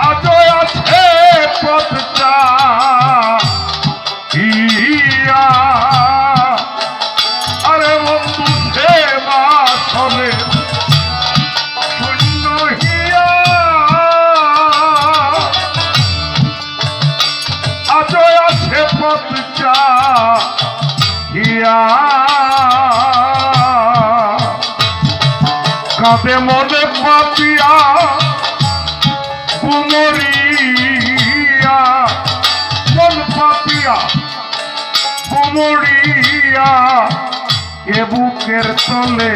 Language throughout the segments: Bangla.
আজও আছে পথটা ইয়া আরে বন্ধু সে বাসরে শূন্য হিয়া আজও আছে পথটা ইয়া কাঁদে মনে পাপিয়া কুমরিয়া মন পাপিয়া কুমরিয়া এ বুকের তলে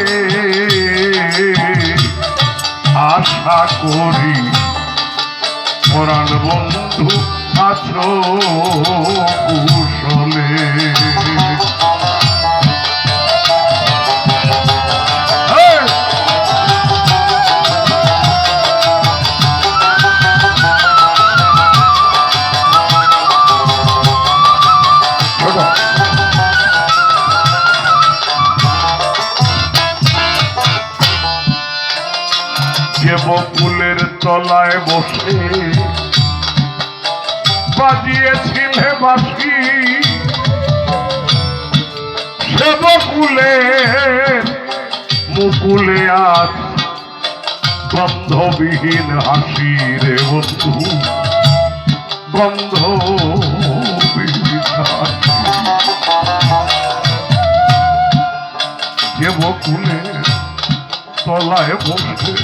আশা করি পরাণ বন্ধু আছো কুশলে বকুলের তলায় বসে বাজিয়েছিলে বাঁশি সে বকুলের মুকুলে আজ গন্ধবিহীন হাসি রে বন্ধু গন্ধবিহীন হাসি যে বকুলের তলায় বসে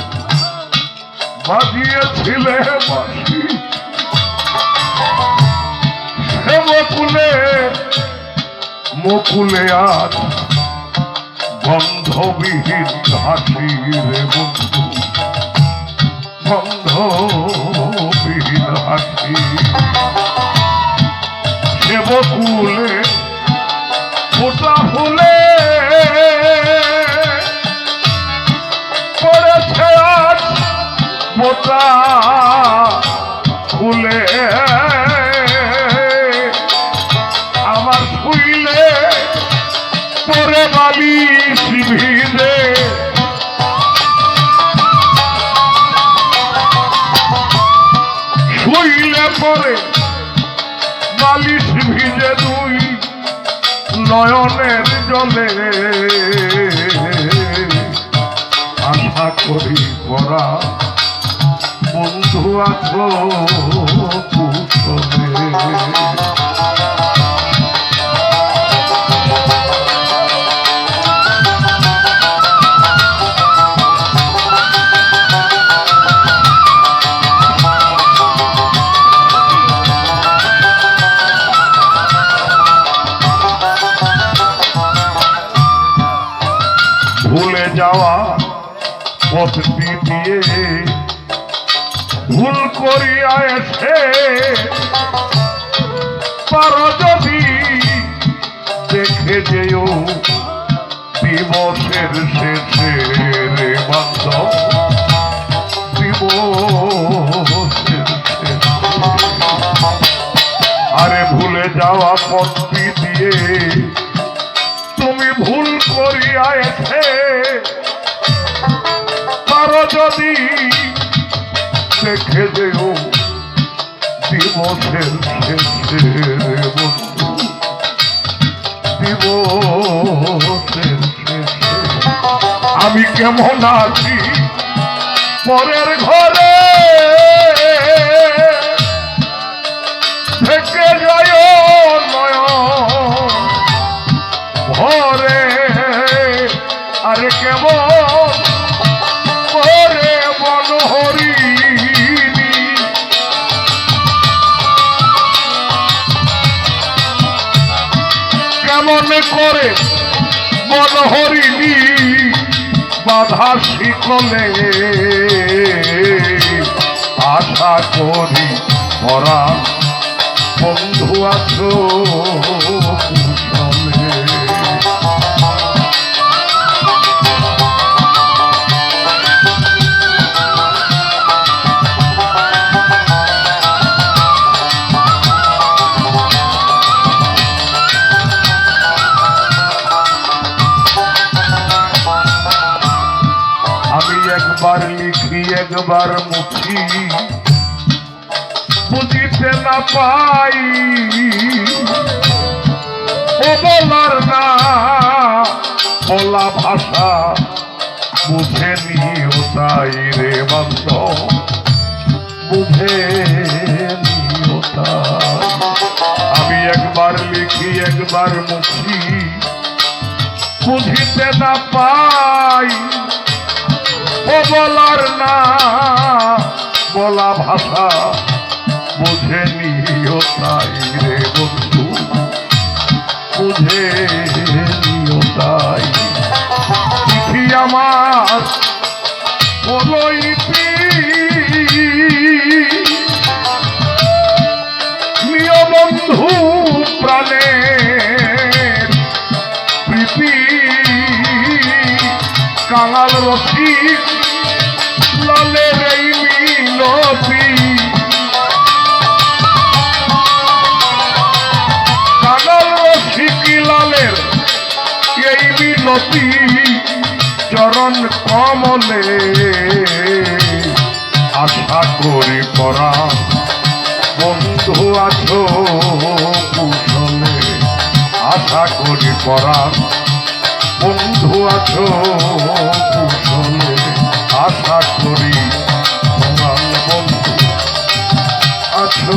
বাজিয়েছিলে বাঁশি সে মুকুলে আজ গন্ধবিহীন হাসি রে বন্ধু গন্ধবিহীন হাসি সে বকুলে ফোটা ফুলে পড়েছে আজ মোটা ফুলে আমার শুইলে পরে বালিশ ভিজে শুইলে পরে বালিশ ভিজে দুই নয়নের জলে আশা করি পরা বন্ধু আছো কুশলে ভুলে যাওয়া পথটি দিয়ে ভুল করিয়া এসে পারো যদি দেখে যেও দিবসের শেষে রে বান্ধব দিবসের শেষে আরে ভুলে যাওয়া পথটি দিয়ে তুমি ভুল করিয়া এসে পারো যদি দেখে যেও দিবসের শেষে বন্ধু দিবসের শেষে আমি কেমন আছি পরের ঘরে থেকে যায় নয় ভরে আরে কেমন করে মনোহরি কেমন করে মনোহরিণী বাধা শিকলে আশা করি ওরা বন্ধু আছো কুশলে একবার লিখি একবার মুখি না পাই ও বলার না বলা ভাষা বুঝে নিও তাই রে বান্ধব বুঝে নিও তাই। আমি একবার লিখি একবার মুখি বুঝিতে না পাই ও বলার না বলা ভাষা বুঝে নিও তাই রে বন্ধু বুঝে নিও তাই। চিঠি আমার হলো ইতি নিয় বন্ধু প্রাণের প্রীতি কাঙাল রসিক লালের এই মিনতি কাঙাল রসিক লালের এই মিনতি চরণ কমলে আশা করি পরা বন্ধু আছো কুশলে আশা করি পরা বন্ধু আছো কুশলে আশা করি বন্ধু আছো